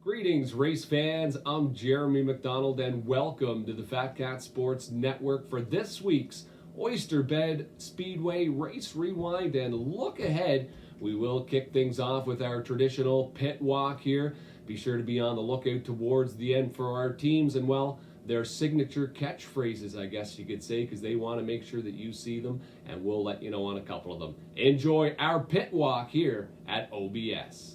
Greetings, race fans. I'm Jeremy McDonald, and welcome to the Fat Cat Sports Network for this week's Oyster Bed Speedway Race Rewind and Look Ahead. We will kick things off with our traditional pit walk here. Be sure to be on the lookout towards the end for our teams and, well, their signature catchphrases, I guess you could say, because they want to make sure that you see them, and we'll let you know on a couple of them. Enjoy our pit walk here at OBS.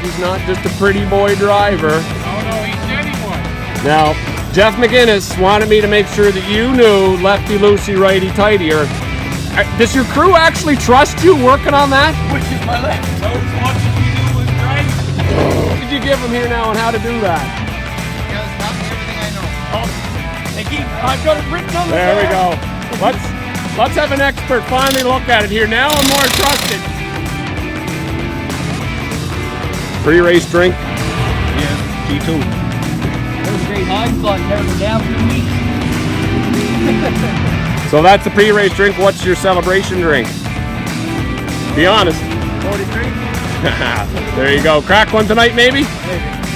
He's not just a pretty boy driver. Oh no, he's anyone. Now, Jeff McGinnis wanted me to make sure that you knew lefty loosey, righty tighty. Does your crew actually trust you working on that? Which is my left. So as much as we do with right. What did you give him here now on how to do that? Because not everything I know. Oh, I've got it written on the There we go. Let's have an expert finally look at it here. Now I'm more trusted. Pre-race drink? Yeah, G2. That was a great high fun. Never down 2 weeks. So that's the pre-race drink. What's your celebration drink? Be honest. 43. There you go. Crack one tonight, maybe? Maybe.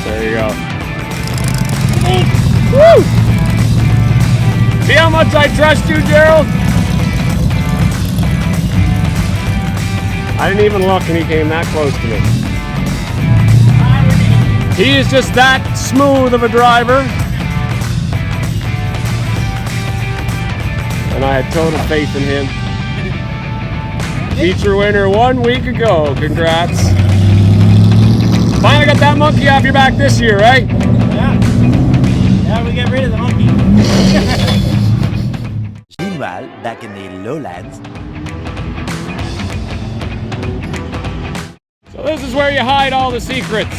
There you go. Woo! See how much I trust you, Gerald? I didn't even look and he came that close to me. He is just that smooth of a driver. And I had total faith in him. Feature winner 1 week ago. Congrats. Finally got that monkey off your back this year, right? Yeah. Yeah, we get rid of the monkey. Meanwhile, back in the lowlands. So this is where you hide all the secrets.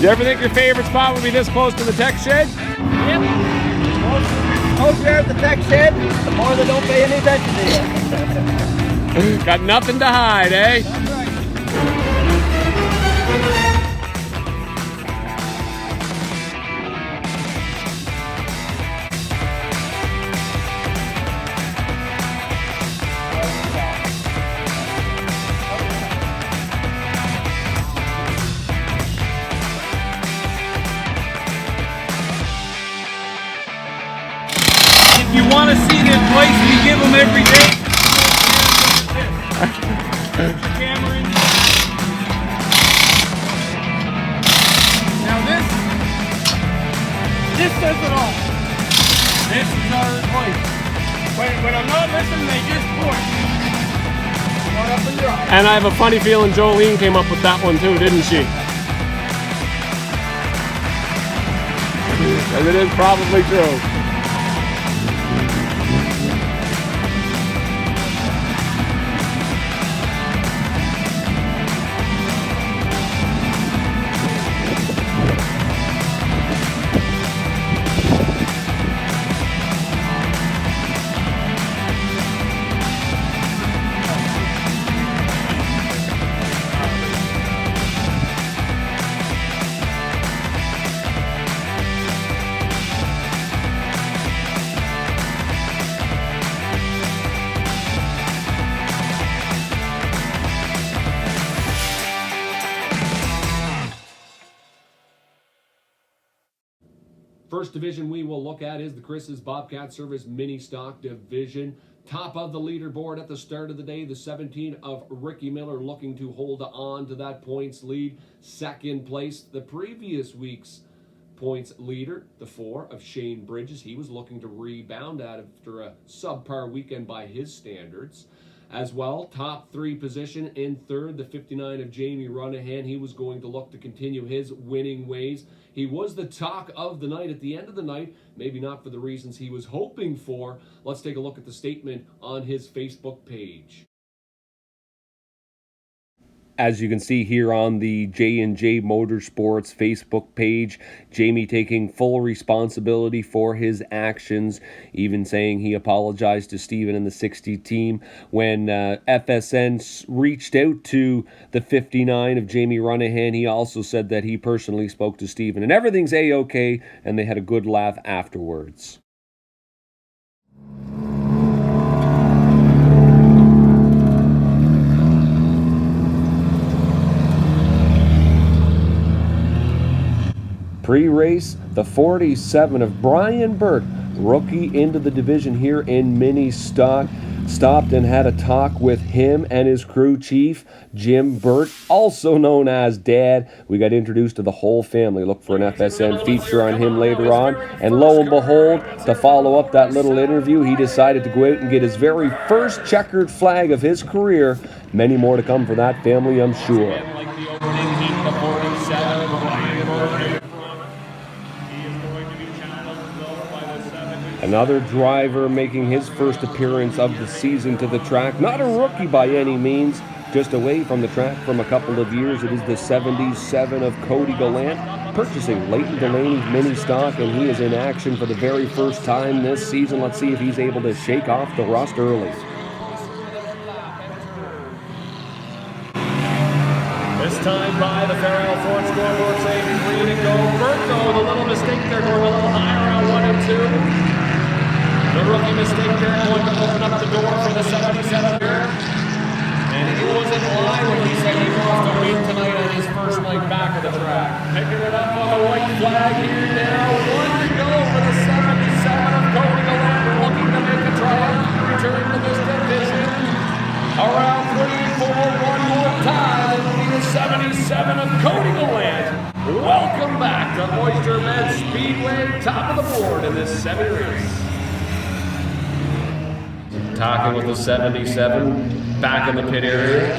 you ever think your favorite spot would be this close to the tech shed? Yep. The closer at the tech shed, the more they don't pay any attention to you. Got nothing to hide, eh? That's right. If you want to see the advice we give them every day, put your camera in. Now this says it all. This is our advice. When I'm not listening, they just point. One up in your eye. And I have a funny feeling Jolene came up with that one too, didn't she? And it is probably true. First division we will look at is the Chris's Bobcat Service Mini Stock Division. Top of the leaderboard at the start of the day, the 17 of Ricky Miller looking to hold on to that points lead. Second place, the previous week's points leader, the 4 of Shane Bridges. He was looking to rebound after a subpar weekend by his standards. As well, top 3 position in third, the 59 of Jamie Runnahan. He was going to look to continue his winning ways. He was the talk of the night at the end of the night, maybe not for the reasons he was hoping for. Let's take a look at the statement on his Facebook page. As you can see here on the J&J Motorsports Facebook page, Jamie taking full responsibility for his actions, even saying he apologized to Steven and the 60 team when FSN reached out to the 59 of Jamie Runnahan. He also said that he personally spoke to Steven and everything's A-okay, and they had a good laugh afterwards. Pre-race, the 47 of Brian Burt, rookie into the division here in mini stock, stopped and had a talk with him and his crew chief, Jim Burt, also known as Dad. We got introduced to the whole family. Look for an FSN feature on him later on. And lo and behold, to follow up that little interview, he decided to go out and get his very first checkered flag of his career. Many more to come for that family, I'm sure. Like the opening heat, the 47, Brian Burt. Another driver making his first appearance of the season to the track. Not a rookie by any means, just away from the track from a couple of years. It is the 77 of Cody Gallant, purchasing Leighton Delaney's mini stock, and he is in action for the very first time this season. Let's see if he's able to shake off the rust early. This time by the Farrell Ford scoreboard saying green and go. Berto, the little mistake there, going a little higher on 1 and 2. The rookie mistake there going to open up the door for the 77 here. And he was in line when he said he wants to win tonight on his first night back of the track. Picking it up on the white flag here now. 1 to go for the 77 of Cody Gallant, looking to make a triumphant return to this division. Around 3 and 4, one more time. It'll be the 77 of Cody Gallant. Welcome back to Oyster Speedway, top of the board in this semi-race. Talking with the 77 back in the pit area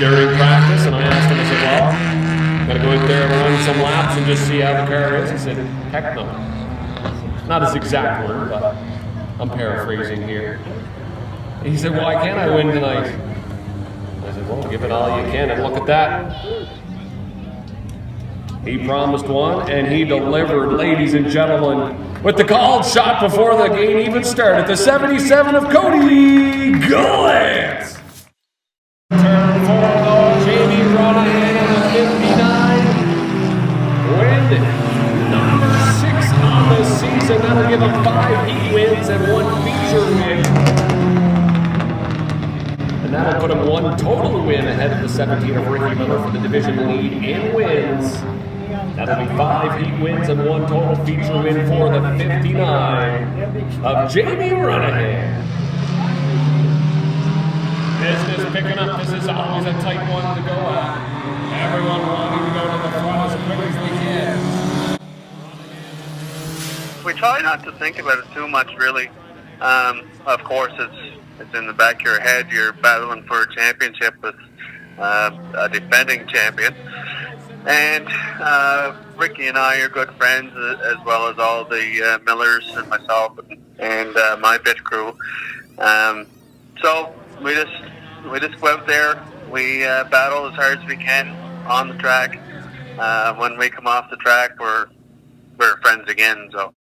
during practice, and I asked him, I said, well, gotta go out there and run some laps and just see how the car is. He said, heck no. Not his exact word, but I'm paraphrasing here. He said, why can't I win tonight? I said, well, give it all you can, and look at that. He promised one, and he delivered, ladies and gentlemen, with the called shot before the game even started. The 77 of Cody Gillett. Turn 4, though, Jamie Running on the 59. Win number 6 on the season. That'll give him 5 heat wins and 1 feature win. And that'll put him 1 total win ahead of the 17 of Ricky Miller for the division lead in wins. That'll be 5 heat wins and 1 total feature win for the 59 of Jamie Running. Business picking up. This is always a tight one to go at. Everyone wanting to go to the front as quick as they can. We try not to think about it too much, really. Of course, it's in the back of your head. You're battling for a championship with a defending champion. And Ricky and I are good friends, as well as all the Millers and myself and my pit crew. So we just go out there. We battle as hard as we can on the track. When we come off the track, we're friends again. So.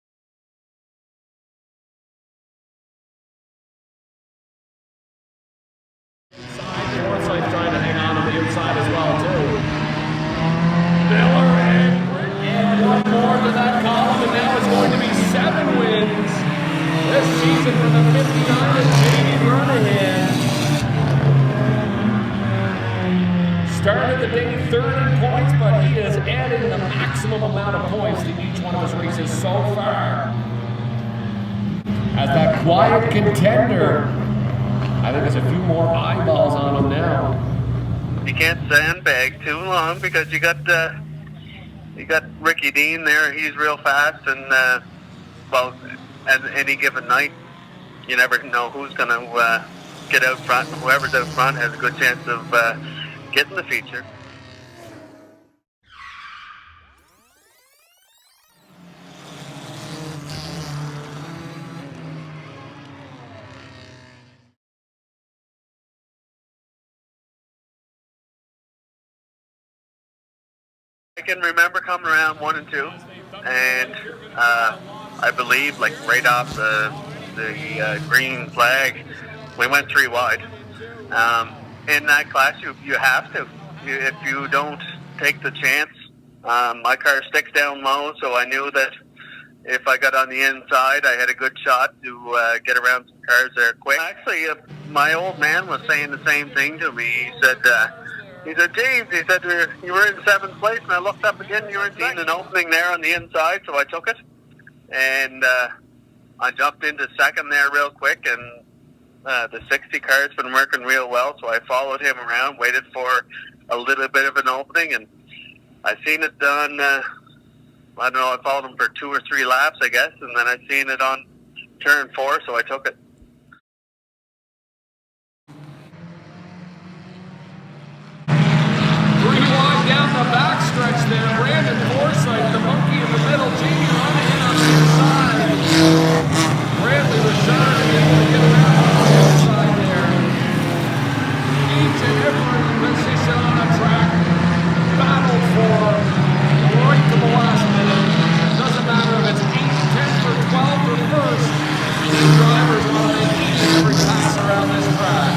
Forsyth trying to hang on the inside as well, too. Miller and one more to that column, and now it's going to be 7 wins this season for the 59 of Jamie Running. Started the day 3rd in points, but he is adding the maximum amount of points to each one of his races so far. As that quiet contender, I think there's a few more eyeballs on him now. You can't sandbag too long because you got Ricky Dean there. He's real fast, and well, at any given night, you never know who's going to get out front. Whoever's out front has a good chance of getting the feature. I can remember coming around 1 and 2, and I believe like right off the green flag, we went 3 wide. In that class, you have to. If you don't take the chance, my car sticks down low, so I knew that if I got on the inside, I had a good shot to get around some cars there quick. Actually, my old man was saying the same thing to me. He said, James, he said, you were in 7th place, and I looked up again, you were in an opening there on the inside, so I took it. And I jumped into 2nd there real quick, and the 60 car's been working real well, so I followed him around, waited for a little bit of an opening, and I seen it done, I don't know, I followed him for 2 or 3 laps, I guess, and then I seen it on turn 4, so I took it. Down the backstretch there, Brandon Forsyth, the monkey in the middle, Jamie Running in on the inside. Bradley Richard able to get around on the inside there. Each and every position on the track, battled for right to the last minute. Doesn't matter if it's 8th, 10th, or 12th or 1st. These drivers want to make each and every pass around this track.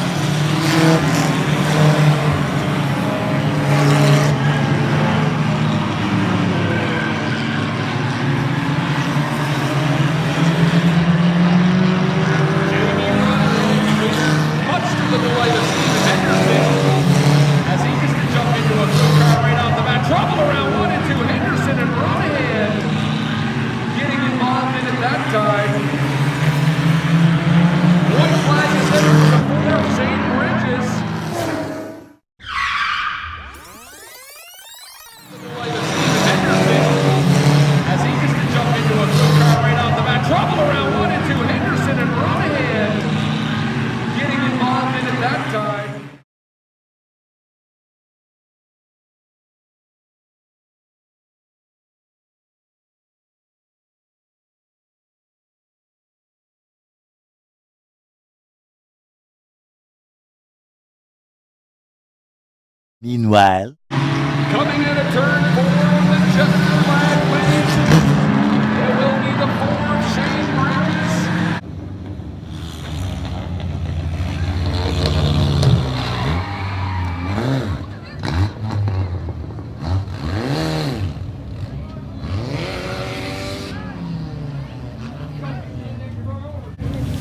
Trouble around 1 and 2. Henderson and Running getting involved in it that time. White flag is there for the 4 St. Bridges. Henderson, as he gets to jump into a quick car right off the bat. Trouble around 1 and 2. Henderson and Running getting involved in it that time. Meanwhile, Coming in at turn 4 on the checkered flag waves. It will be the 4 of Shane Bridges.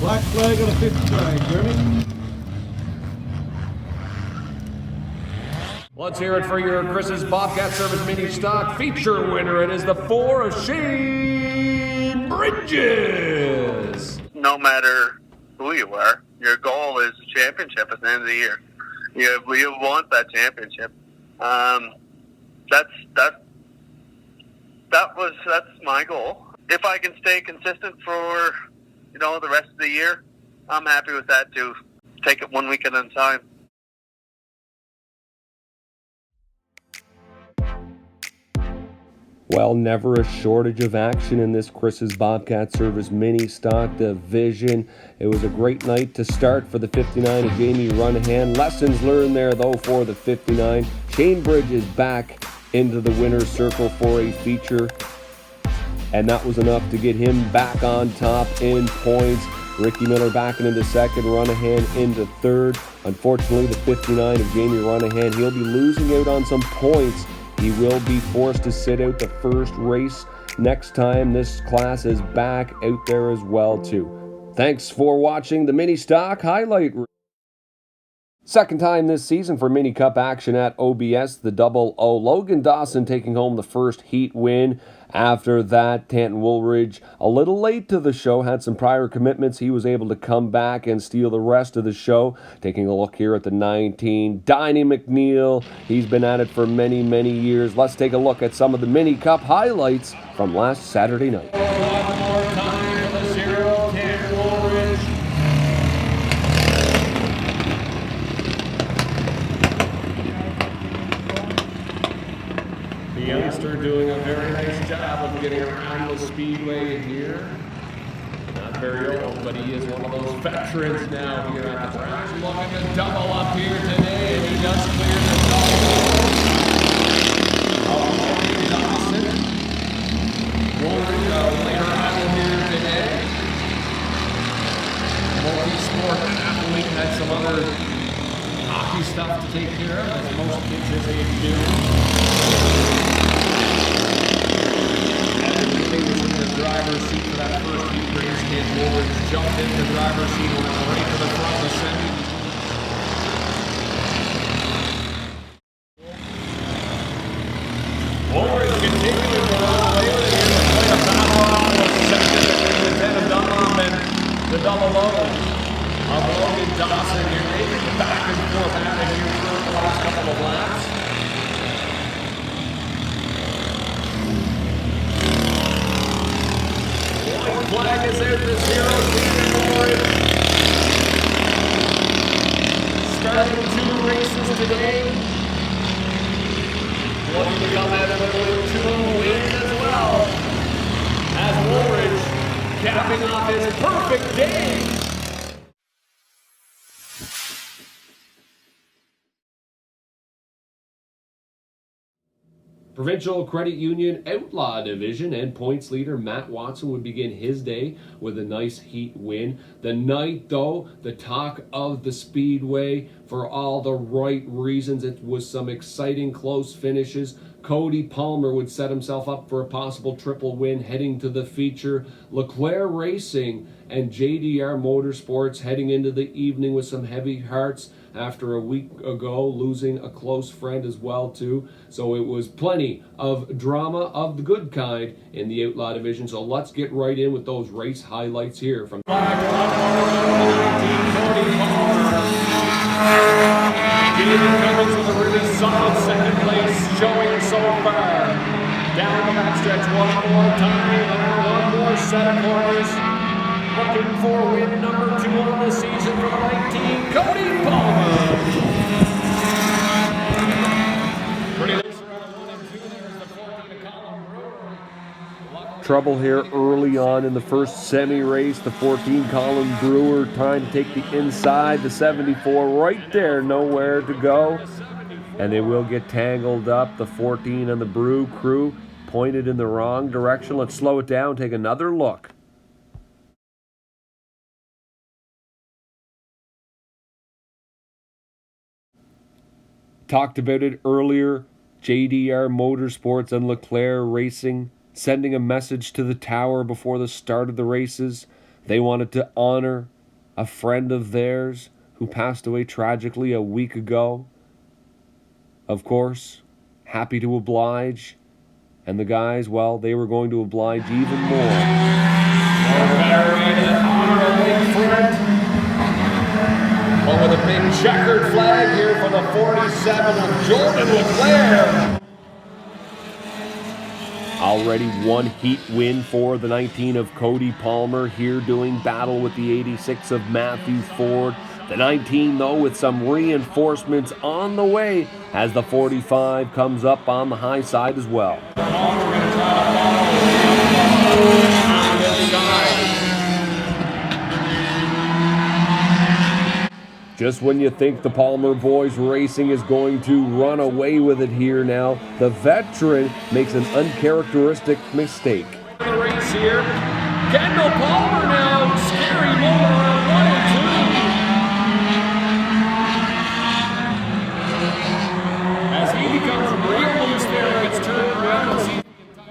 Black flag on a 59, Jeremy. Let's hear it for your Chris's Bobcat Service Mini Stock feature winner. It is the 4 of Shane Bridges. No matter who you are, your goal is the championship at the end of the year. You want that championship. That's my goal. If I can stay consistent for the rest of the year, I'm happy with that too. Take it one weekend at a time. Well, never a shortage of action in this Chris's Bobcat Service Mini Stock Division. It was a great night to start for the 59 of Jamie Runahan. Lessons learned there, though, for the 59. Shane Bridges back into the winner's circle for a feature, and that was enough to get him back on top in points. Ricky Miller backing into second, Runahan into third. Unfortunately, the 59 of Jamie Runahan, he'll be losing out on some points. He will be forced to sit out the first race next time. This class is back out there as well, too. Thanks for watching the Mini Stock Highlight. Second time this season for Mini Cup action at OBS, the 00. Logan Dawson taking home the first heat win. After that, Tanton Woolridge, a little late to the show, had some prior commitments. He was able to come back and steal the rest of the show. Taking a look here at the 19, Diney McNeil. He's been at it for many, many years. Let's take a look at some of the Mini Cup highlights from last Saturday night. One more time for the 0, Tanton Woolridge. The youngster doing a very nice job of getting around the Speedway here. Not very old, but he is one of those veterans now here at the track. Looking to double up here today, and he does clear the double. Oyster Dawson. Woolridge, later rival here today. Multi-sport athlete, had some other hockey stuff to take care of, as most kids his age do. Driver's seat for that first heat race. Ken Woolridge jumped into the driver's seat and went right to the front of the semi. Woolridge continuing to run away with it here. Quite a battle on the second between the 10 of Dunlop and the 00 of Logan Dawson here. Maybe back and forth at it here for the last couple of laps. Flag is out, the 0 starting 2 races today. Looking to come out of it with 2 wins as well. As Woolridge capping off his perfect day. Provincial Credit Union Outlaw Division and points leader Matt Watson would begin his day with a nice heat win. The night, though, the talk of the Speedway for all the right reasons. It was some exciting close finishes. Cody Palmer would set himself up for a possible triple win heading to the feature. Leclerc Racing and JDR Motorsports heading into the evening with some heavy hearts after a week ago losing a close friend as well too. So it was plenty of drama of the good kind in the Outlaw Division. So let's get right in with those race highlights here from David Cummings with a really solid second place showing so far. Down the backstretch one more time, one more set of corners. Looking for win number 2 on the season for the 19, Cody Palmer. Pretty loose around 1 and 2. There's the 14 of Colin Brewer. trouble here early on in the first semi-race. The 14, Colin Brewer, trying to take the inside. The 74 right there, nowhere to go. And they will get tangled up. The 14 and the Brew crew pointed in the wrong direction. Let's slow it down, take another look. Talked about it earlier. JDR Motorsports and Leclerc Racing sending a message to the tower before the start of the races. They wanted to honor a friend of theirs who passed away tragically a week ago. Of course, happy to oblige. And the guys, well, they were going to oblige even more. One with a big checkered flag here for the 47 of Jordan Leclerc. Already one heat win for the 19 of Cody Palmer here doing battle with the 86 of Matthew Ford. The 19, though, with some reinforcements on the way as the 45 comes up on the high side as well. Just when you think the Palmer boys racing is going to run away with it here now, the veteran makes an uncharacteristic mistake. The race here. Kendall Palmer now, scary moment on 1 and 2. As he becomes real loose there, it's turned around and see.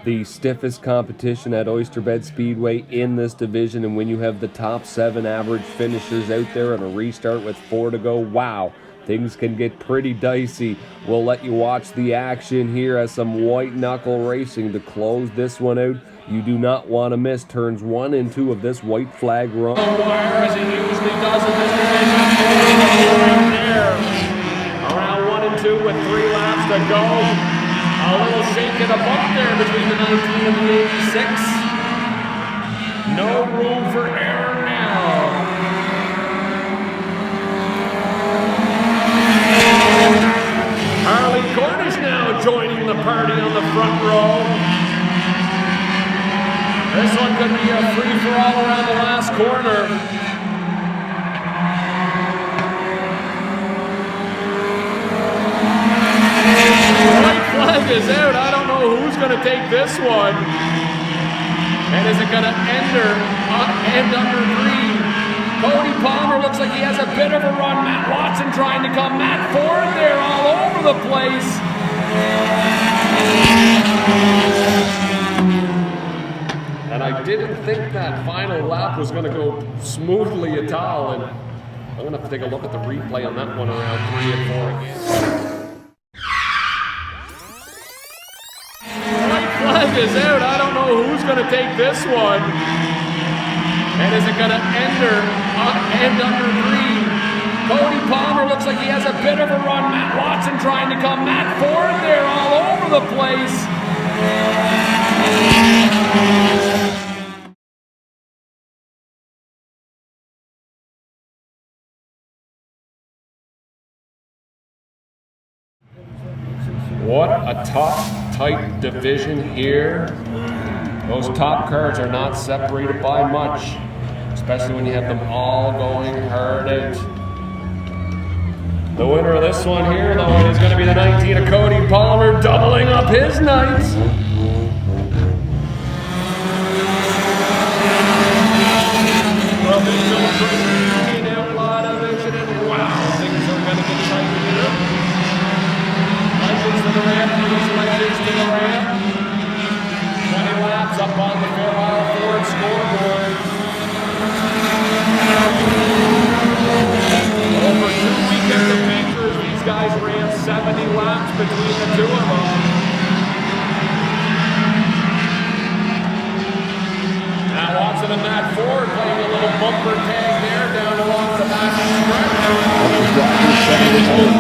The stiffest competition at Oyster Bed Speedway in this division, and when you have the top 7 average finishers out there and a restart with 4 to go, wow, things can get pretty dicey. We'll let you watch the action here as some white knuckle racing to close this one out. You do not want to miss turns 1 and 2 of this white flag run. As he usually does in this division. Around 1 and 2 with 3 laps to go. A little shake and a bump there between the 19 and the 86. No room for error now. Harley Cornish now joining the party on the front row. This one could be a free-for-all around the last corner. Flag is out. I don't know who's going to take this one. And is it going to end under green? Cody Palmer looks like he has a bit of a run. Matt Watson trying to come. Matt Ford there all over the place. And I didn't think that final lap was going to go smoothly at all. And I'm going to have to take a look at the replay on that one around 3 and 4 again. Flag is out. I don't know who's going to take this one. And is it going to end under green? Cody Palmer looks like he has a bit of a run. Matt Watson trying to come. Matt Ford there all over the place. What a tough, tight division here. Those top cars are not separated by much, especially when you have them all going hard out. The winner of this one here, though, is going to be the 19 of Cody Palmer, doubling up his nights. Well, there's no trade out, a lot of vision, and wow, things are going to get tight here. Legends to the ramp, legends to the ramp. 20 laps up on the Fairmile Ford scoreboard. Over 2 weekends of features, these guys ran 70 laps between the two of them. Now Watson and Matt Ford playing a little bumper tag there down along the back of the stretch.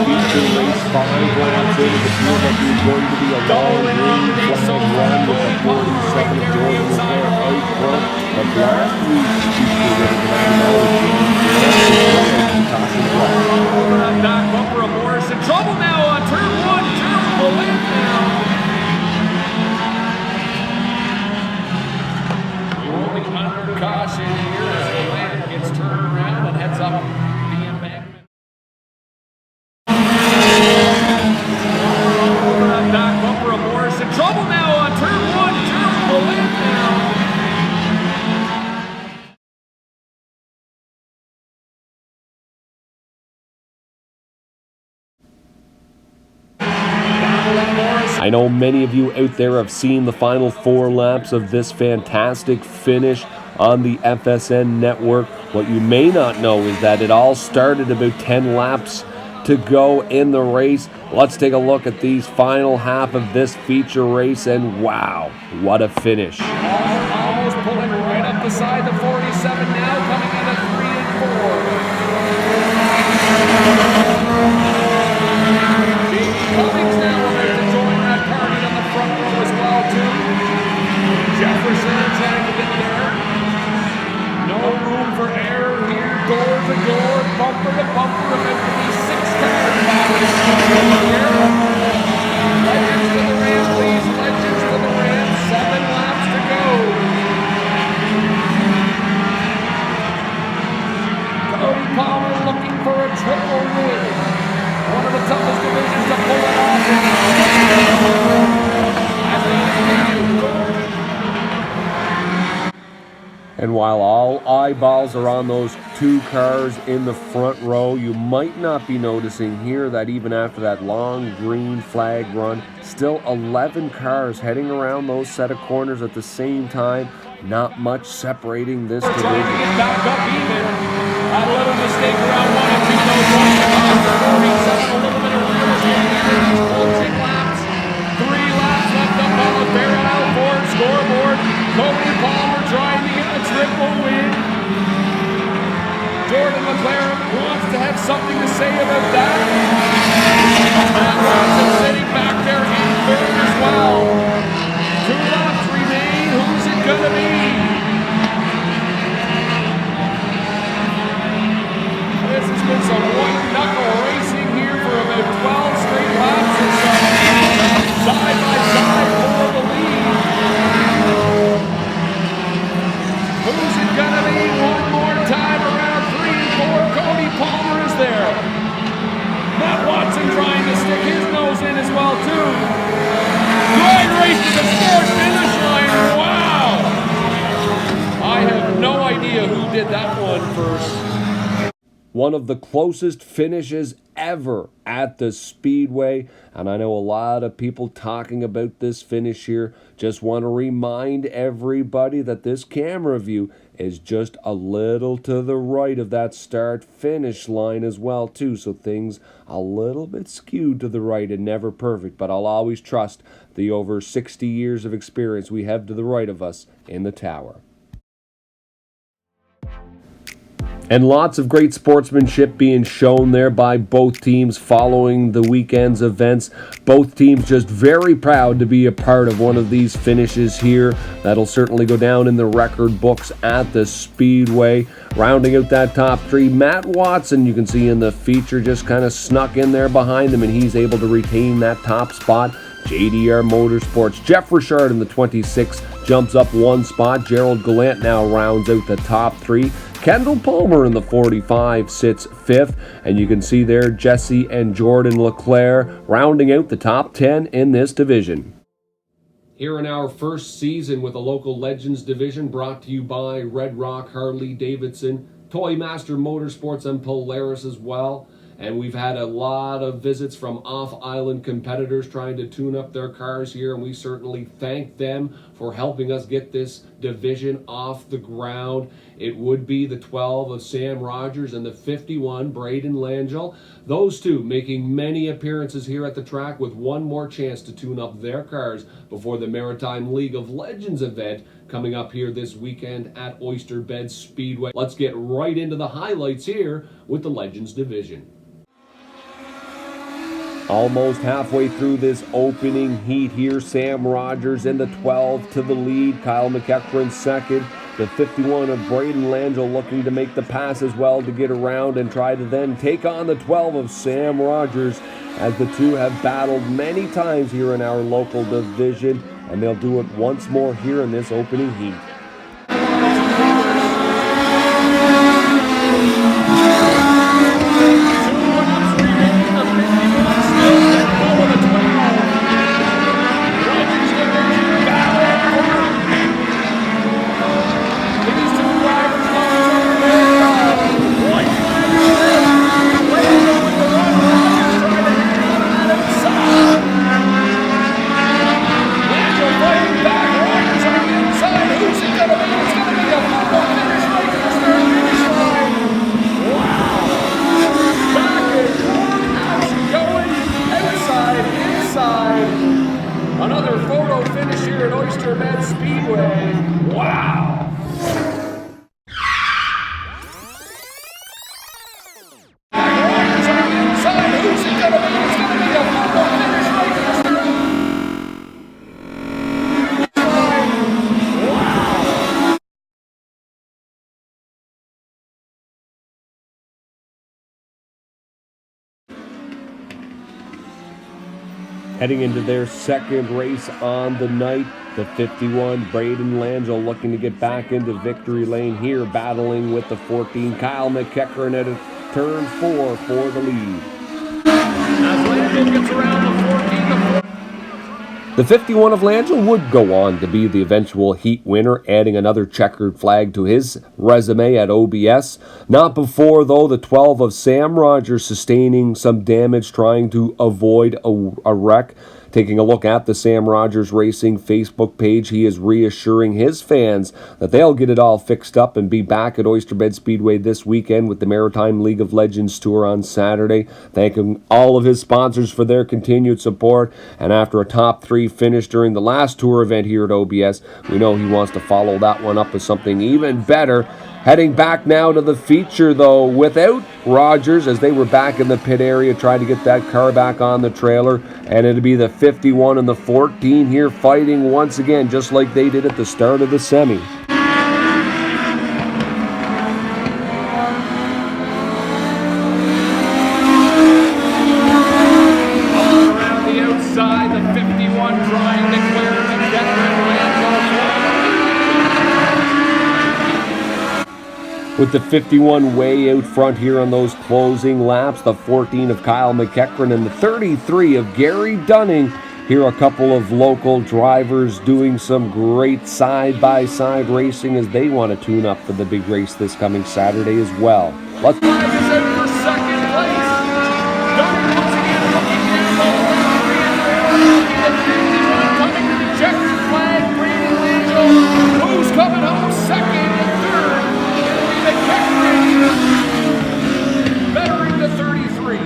Feature race 5 laps in. It feels like it's going to be a long green flag run with the 47 of Jordan Leclerc out front. But last week's feature race over that back bumper of Morris in trouble now on turn 1. Terrible link now. Rolling under caution here as the land gets turned around and heads up the embankment. Over that back bumper of Morris in trouble now on turn 1. I know many of you out there have seen the final 4 laps of this fantastic finish on the FSN network. What you may not know is that it all started about 10 laps to go in the race. Let's take a look at these final half of this feature race, and wow, what a finish. Almost pulling right up beside the 47 now, coming into 3 and 4. Jamie Cummings now about to join that party on the front row as well too. Jefferson trying to get there. No room for error here, door to door, bumper to bumper, about to be 6 cars battling here. Legends to the Ram, please, legends to the Ram, 7 laps to go. Cody Palmer looking for a triple win. One of the toughest divisions to pull it off. As they continue. And while all eyeballs are on those 2 cars in the front row, you might not be noticing here that even after that long green flag run, still 11 cars heading around those set of corners at the same time. Not much separating this division. Trying to get back up even. A little mistake around 1 and 2. Those runs across the 47. A little bit of real estate here. 14 laps. 3 laps left up on the Farrell Ford scoreboard. Cody Palmer trying to get the triple win. Jordan McLaren wants to have something to say about that. Matt Watson sitting back there in third as well. 2 laps remain. Who's it going to be? This has been some white-knuckle racing here for about 12 straight laps or so. Side by side for the lead. Who's it gonna be? One more time around 3 and 4. Cody Palmer is there. Matt Watson trying to stick his nose in as well too. Great race to the start finish line. Wow! I have no idea who did that one first. One of the closest finishes ever at the Speedway, and I know a lot of people talking about this finish here. Just want to remind everybody that this camera view is just a little to the right of that start finish line as well too, so things a little bit skewed to the right and never perfect, but I'll always trust the over 60 years of experience we have to the right of us in the tower. And lots of great sportsmanship being shown there by both teams following the weekend's events. Both teams just very proud to be a part of one of these finishes here. That'll certainly go down in the record books at the Speedway. Rounding out that top 3, Matt Watson, you can see in the feature, just kind of snuck in there behind him, and he's able to retain that top spot. JDR Motorsports, Jeff Richard in the 26 jumps up 1 spot. Gerald Gallant now rounds out the top 3. Kendall Palmer in the 45 sits 5th, and you can see there Jesse and Jordan Leclerc rounding out the top 10 in this division. Here in our first season with the local Legends division, brought to you by Red Rock Harley Davidson, Toy Master Motorsports, and Polaris as well. And we've had a lot of visits from off-island competitors trying to tune up their cars here, and we certainly thank them for helping us get this division off the ground. It would be the 12 of Sam Rogers and the 51, Braden Langell. Those two making many appearances here at the track with one more chance to tune up their cars before the Maritime League of Legends event coming up here this weekend at Oyster Speedway. Let's get right into the highlights here with the Legends division. Almost halfway through this opening heat here, Sam Rogers in the 12 to the lead, Kyle McEachran second, the 51 of Braden Langell looking to make the pass as well to get around and try to then take on the 12 of Sam Rogers, as the two have battled many times here in our local division, and they'll do it once more here in this opening heat. Heading into their second race on the night, the 51, Braden Langell looking to get back into victory lane here, battling with the 14, Kyle McEachern at a turn 4 for the lead. As Langell gets around the 14, The 51 of Langell would go on to be the eventual heat winner, adding another checkered flag to his resume at OBS. Not before, though, the 12 of Sam Rogers sustaining some damage trying to avoid a wreck. Taking a look at the Sam Rogers Racing Facebook page, he is reassuring his fans that they'll get it all fixed up and be back at Oyster Speedway this weekend with the Maritime League of Legends Tour on Saturday. Thanking all of his sponsors for their continued support. And after a top 3 finish during the last tour event here at OBS, we know he wants to follow that one up with something even better. Heading back now to the feature, though, without Rogers, as they were back in the pit area trying to get that car back on the trailer. And it'll be the 51 and the 14 here fighting once again, just like they did at the start of the semi. around the outside, the 51 trying to clear McEachern. With the 51 way out front here on those closing laps, the 14 of Kyle McEachern and the 33 of Gary Dunning. Here a couple of local drivers doing some great side-by-side racing as they want to tune up for the big race this coming Saturday as well. Let's Who's coming home second and third? Bettering the 33.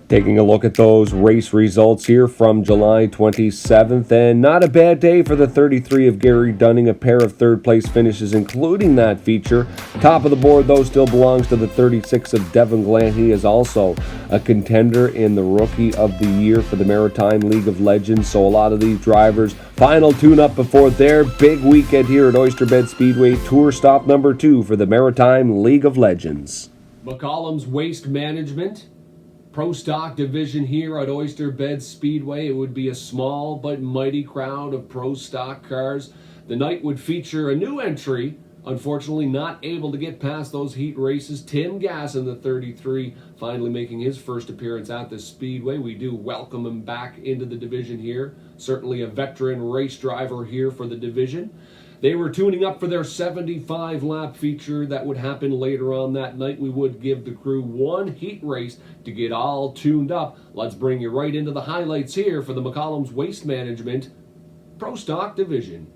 taking a look at those race results here from July 27th, and not a bad day for the 33 of Gary Dunning, a pair of third-place finishes, including that feature. Top of the board, though, still belongs to the 36 of Devin Glant. He is also a contender in the Rookie of the Year for the Maritime League of Legends, so a lot of these drivers, final tune-up before their big weekend here at Oyster Speedway, tour stop number 2 for the Maritime League of Legends. McCollum's Waste Management Pro Stock division here at Oyster Speedway. It would be a small but mighty crowd of Pro Stock cars. The night would feature a new entry, unfortunately not able to get past those heat races. Tim Gass in the 33 finally making his first appearance at the Speedway. We do welcome him back into the division here. Certainly a veteran race driver here for the division. They were tuning up for their 75-lap feature that would happen later on that night. We would give the crew one heat race to get all tuned up. Let's bring you right into the highlights here for the McCollum's Waste Management Pro Stock Division.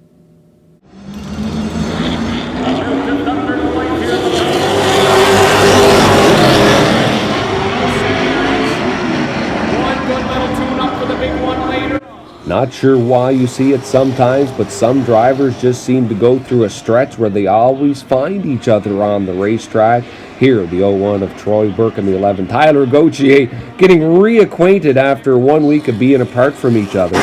One good little tune-up for the big one later. Not sure why you see it sometimes, but some drivers just seem to go through a stretch where they always find each other on the racetrack. Here, the 01 of Troy Burke and the 11, Tyler Gauthier, getting reacquainted after 1 week of being apart from each other.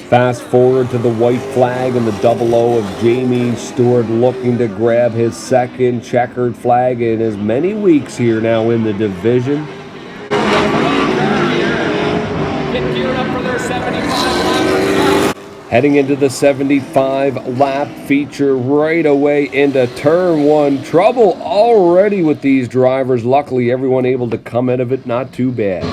Fast forward to the white flag and the 00 of Jamie Stewart looking to grab his second checkered flag in as many weeks here now in the division. Heading into the 75-lap feature right away into turn 1. Trouble already with these drivers. Luckily, everyone able to come out of it not too bad.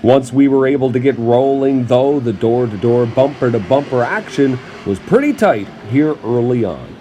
Once we were able to get rolling, though, the door-to-door, bumper-to-bumper action was pretty tight here early on.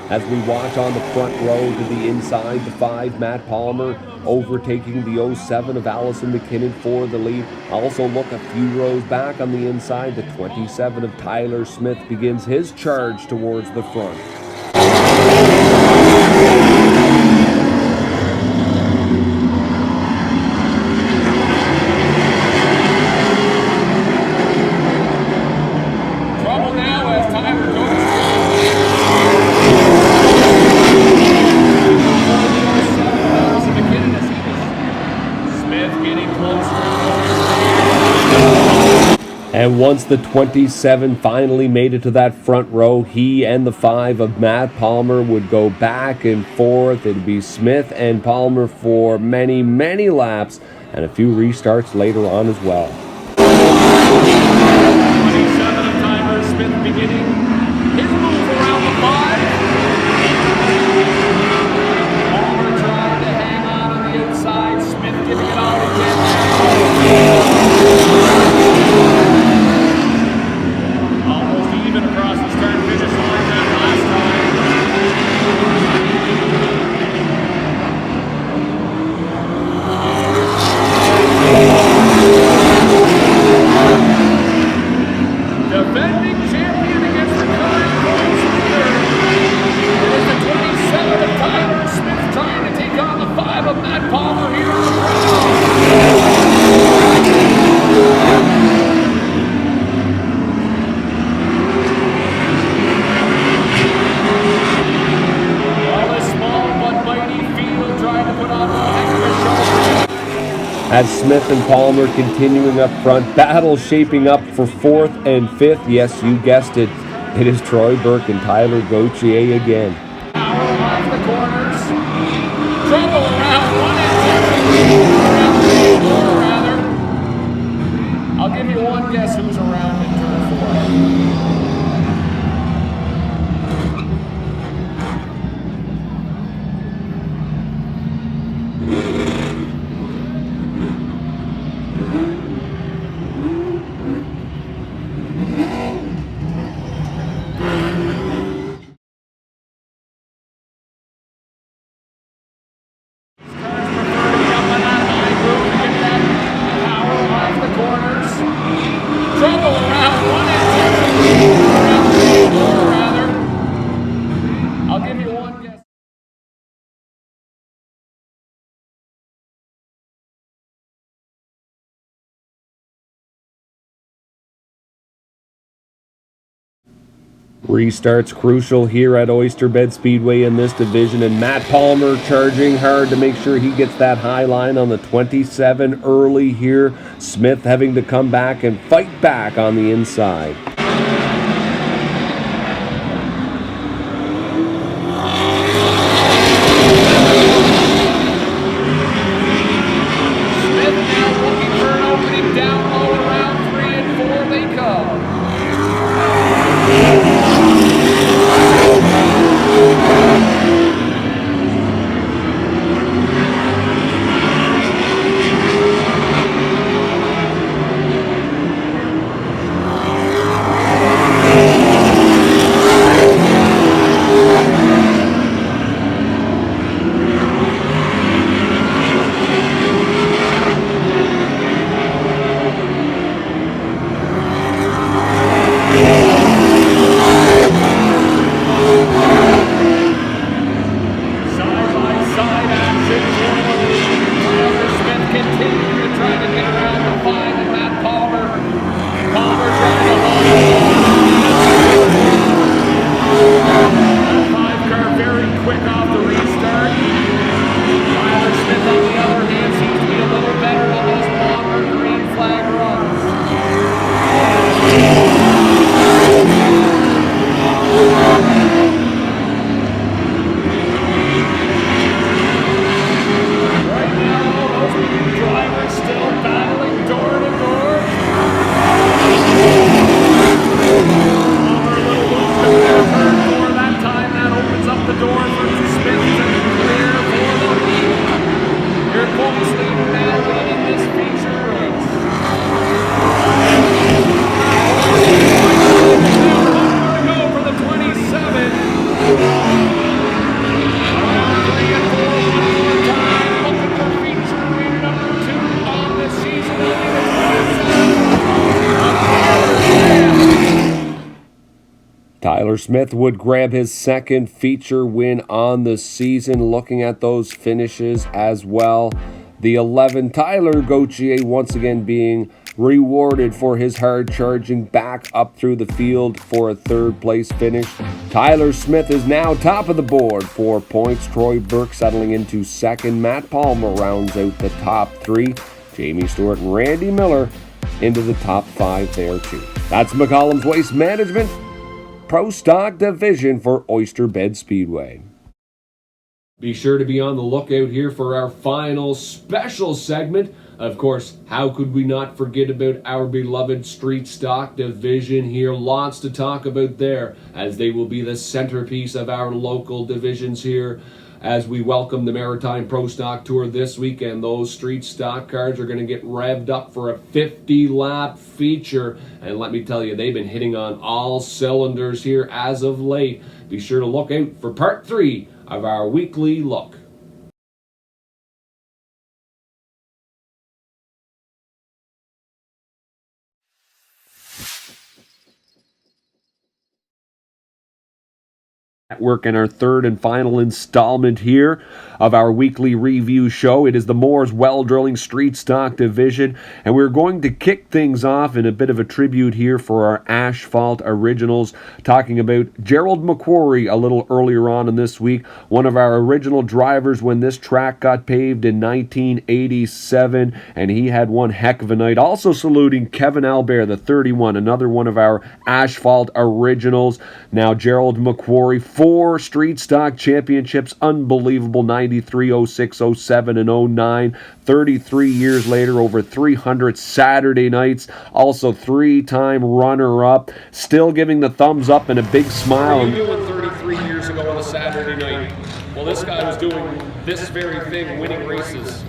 As we watch on the front row to the inside, the 5, Matt Palmer, overtaking the 07 of Allison McKinnon for the lead. Also look a few rows back on the inside, the 27 of Tyler Smith begins his charge towards the front. Trouble now as Tyler goes. And once the 27 finally made it to that front row, he and the 5 of Matt Palmer would go back and forth. It'd be Smith and Palmer for many, many laps and a few restarts later on as well. 27 of Tyler Smith beginning his move around the 5. Palmer trying to hang on the inside. Smith giving it all again. Almost even across the start finish line that last time. Defending champion against the current points leader. It is the 27 of Tyler Smith trying to take on the 5 of Matt Palmer here in the crowd. Well, this small but mighty field trying to put on a heck of a show. As Smith and Palmer continuing up front, battle shaping up for 4th and 5th. Yes, you guessed it. It is Troy Burke and Tyler Gauthier again. Power off the corners. Trouble around 1 and 2. Around 3 and 4, rather. I'll give you one guess who's around in turn 4. Restarts crucial here at Oyster Speedway in this division, and Matt Palmer charging hard to make sure he gets that high line on the 27 early here. Smith having to come back and fight back on the inside. Smith now looking for an opening down low around 3 and 4 they come. Tyler Smith would grab his second feature win on the season. Looking at those finishes as well. The 11, Tyler Gauthier, once again being rewarded for his hard charging back up through the field for a third place finish. Tyler Smith is now top of the board, 4 points. Troy Burke settling into second. Matt Palmer rounds out the top 3. Jamie Stewart and Randy Miller into the top 5 there too. That's McCollum's Waste Management Pro Stock Division for Oyster Bed Speedway. Be sure to be on the lookout here for our final special segment. Of course, how could we not forget about our beloved Street Stock Division here? Lots to talk about there, as they will be the centerpiece of our local divisions here as we welcome the Maritime Pro Stock Tour this weekend. Those street stock cars are going to get revved up for a 50-lap feature. And let me tell you, they've been hitting on all cylinders here as of late. Be sure to look out for part 3 of our weekly look. Network and our third and final installment here of our weekly review show. It is the Moore's Well Drilling Street Stock Division, and we're going to kick things off in a bit of a tribute here for our Asphalt Originals, talking about Gerald McQuarrie a little earlier on in this week, one of our original drivers when this track got paved in 1987, and he had one heck of a night. Also saluting Kevin Albert, the 31, another one of our Asphalt Originals. Now Gerald McQuarrie, 4 street stock championships, unbelievable, 93, 06, 07, and 09. 33 years later, over 300 Saturday nights. Also 3-time runner-up. Still giving the thumbs up and a big smile. What were you doing 33 years ago on a Saturday night? Well, this guy was doing this very thing, winning races.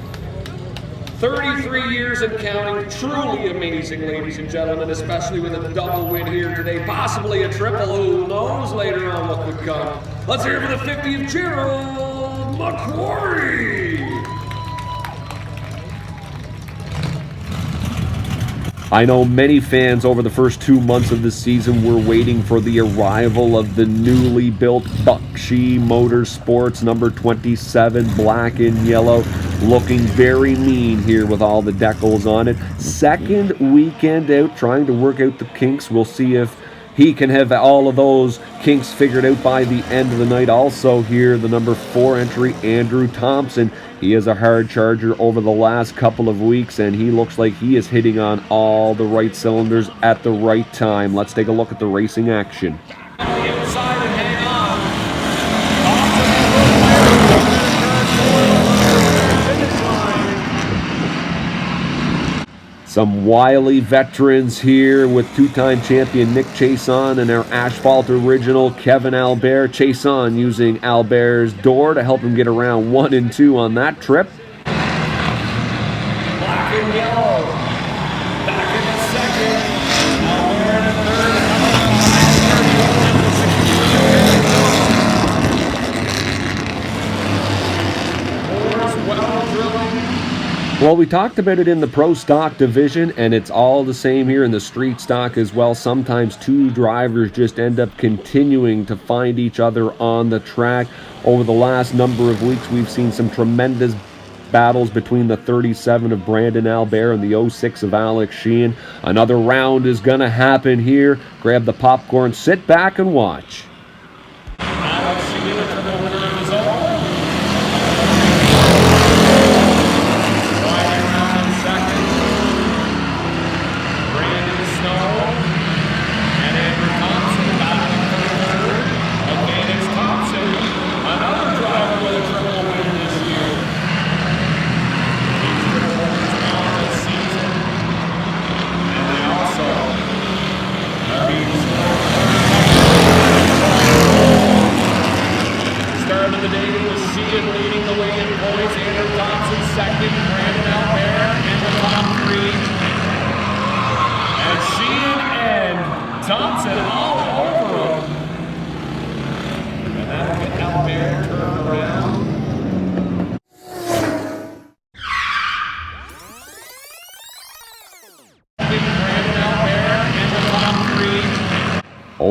33 years and counting, truly amazing, ladies and gentlemen, especially with a double win here today, possibly a triple, who knows later on what could come. Let's hear it for the 50th, Gerald McQuarrie! I know many fans over the first 2 months of the season were waiting for the arrival of the newly built Bakshi Motorsports number 27, black and yellow, looking very mean here with all the decals on it. Second weekend out, trying to work out the kinks. We'll see if he can have all of those kinks figured out by the end of the night. Also here, the number 4 entry, Andrew Thompson. He is a hard charger over the last couple of weeks, and he looks like he is hitting on all the right cylinders at the right time. Let's take a look at the racing action. Inside and hang on. Some wily veterans here with 2-time champion Nick Chason and our Asphalt Original Kevin Albert. Chason using Albert's door to help him get around 1 and 2 on that trip. Black and yellow. Back in the second. Albert in third. Moore's Well Drilling. Well, we talked about it in the Pro Stock Division, and it's all the same here in the Street Stock as well. Sometimes 2 drivers just end up continuing to find each other on the track. Over the last number of weeks, we've seen some tremendous battles between the 37 of Brandon Albert and the 06 of Alex Sheehan. Another round is going to happen here. Grab the popcorn, sit back, and watch. Alex Sheehan for the winner of his own.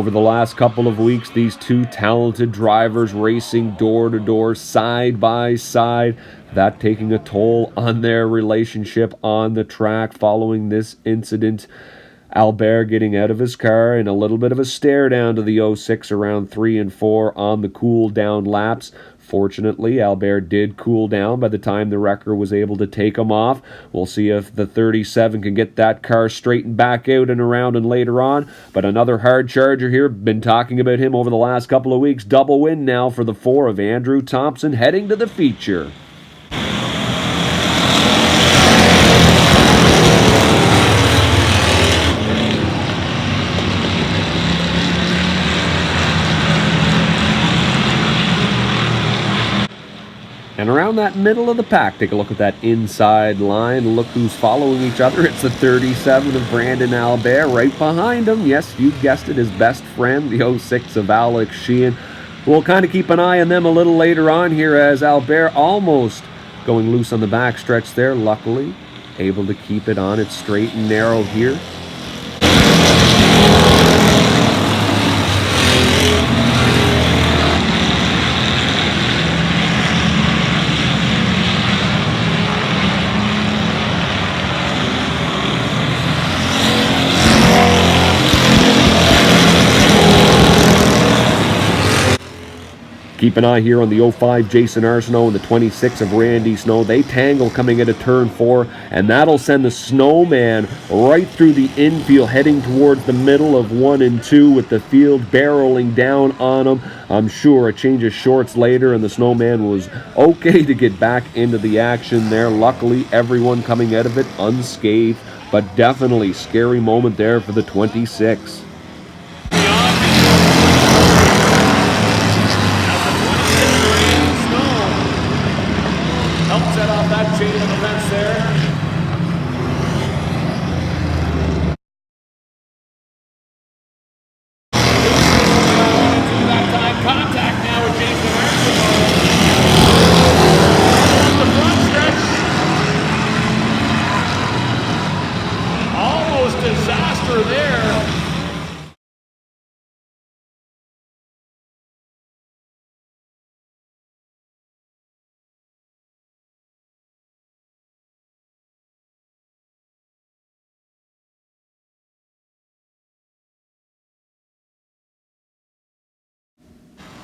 Over the last couple of weeks, these two talented drivers racing door to door, side by side, that taking a toll on their relationship on the track following this incident. Albert getting out of his car and a little bit of a stare down to the 06 around 3 and 4 on the cool down laps. Fortunately, Albert did cool down by the time the wrecker was able to take him off. We'll see if the 37 can get that car straightened back out and around and later on. But another hard charger here. Been talking about him over the last couple of weeks. Double win now for the 4 of Andrew Thompson heading to the feature. And around that middle of the pack, take a look at that inside line. Look who's following each other. It's the 37 of Brandon Albert. Right behind him, yes, you guessed it, his best friend, the 06 of Alex Sheehan. We'll kind of keep an eye on them a little later on here as Albert almost going loose on the backstretch there. Luckily, able to keep it on its straight and narrow here. Keep an eye here on the 05 Jason Arsenault and the 26 of Randy Snow. They tangle coming into turn 4, and that'll send the Snowman right through the infield, heading towards the middle of 1 and 2 with the field barreling down on him. I'm sure a change of shorts later, and the Snowman was okay to get back into the action there. Luckily, everyone coming out of it unscathed, but definitely scary moment there for the 26. Helped set off that chain of events there. That time contact now with Jason Arsenault. The front stretch. Almost disaster there.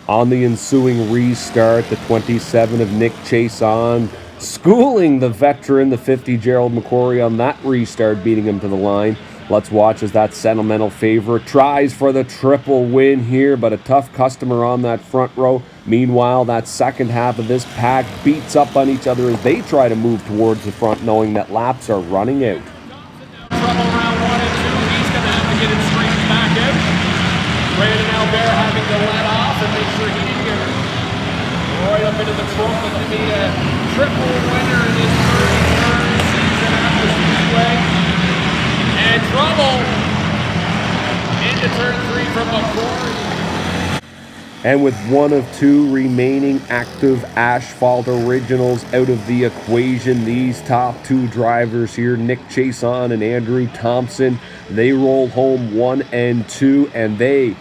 On the ensuing restart, the 27 of Nick Chason schooling the veteran, the 50 Gerald McQuarrie on that restart, beating him to the line. Let's watch as that sentimental favorite tries for the triple win here, but a tough customer on that front row. Meanwhile, that second half of this pack beats up on each other as they try to move towards the front, knowing that laps are running out. Trouble around 1 and 2. He's going to have to get it straightened back out. Brandon Albert having to let off and make sure he didn't get right up into the trunk of the triple winner in his 33rd season at the Speedway. And trouble into turn 3 from McQuarrie. And with 1 of 2 remaining active Asphalt Originals out of the equation, these top 2 drivers here, Nick Chason and Andrew Thompson, they roll home 1 and 2, and they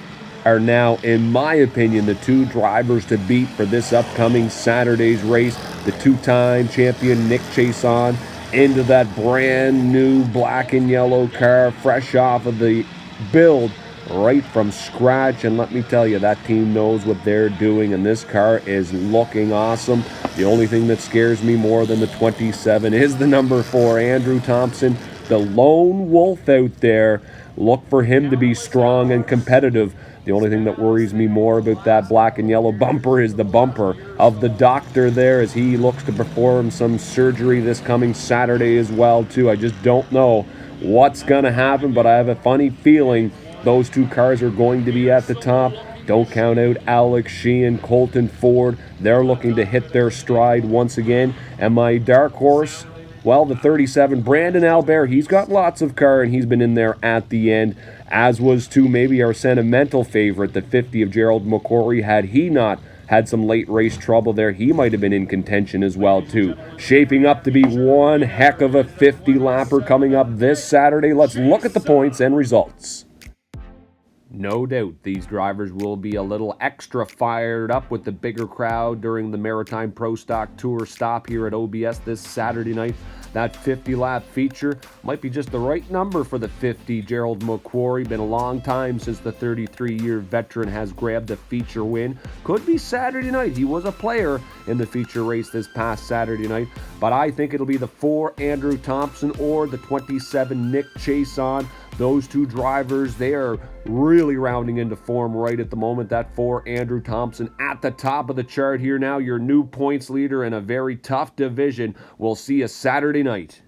are now, in my opinion, the 2 drivers to beat for this upcoming Saturday's race. The 2-time champion Nick Chason into that brand new black and yellow car, fresh off of the build right from scratch. And let me tell you, that team knows what they're doing, and this car is looking awesome. The only thing that scares me more than the 27 is the number 4, Andrew Thompson, the lone wolf out there. Look for him to be strong and competitive. The only thing that worries me more about that black and yellow bumper is the bumper of the doctor there, as he looks to perform some surgery this coming Saturday as well too. I just don't know what's going to happen, but I have a funny feeling those 2 cars are going to be at the top. Don't count out Alex Sheehan, Colton Ford. They're looking to hit their stride once again. And my dark horse, well, the 37, Brandon Albert, he's got lots of car, and he's been in there at the end, as was too maybe our sentimental favorite, the 50 of Gerald McQuarrie. Had he not had some late race trouble there, he might have been in contention as well too. Shaping up to be one heck of a 50-lapper coming up this Saturday. Let's look at the points and results. No doubt these drivers will be a little extra fired up with the bigger crowd during the Maritime Pro Stock Tour stop here at OBS this Saturday night. That 50-lap feature might be just the right number for the 50. Gerald McQuarrie, been a long time since the 33-year veteran has grabbed a feature win. Could be Saturday night. He was a player in the feature race this past Saturday night, but I think it'll be the 4 Andrew Thompson or the 27 Nick Chason. Those two drivers, they are really rounding into form right at the moment. That 4 Andrew Thompson at the top of the chart here now, your new points leader in a very tough division. We'll see you Saturday night.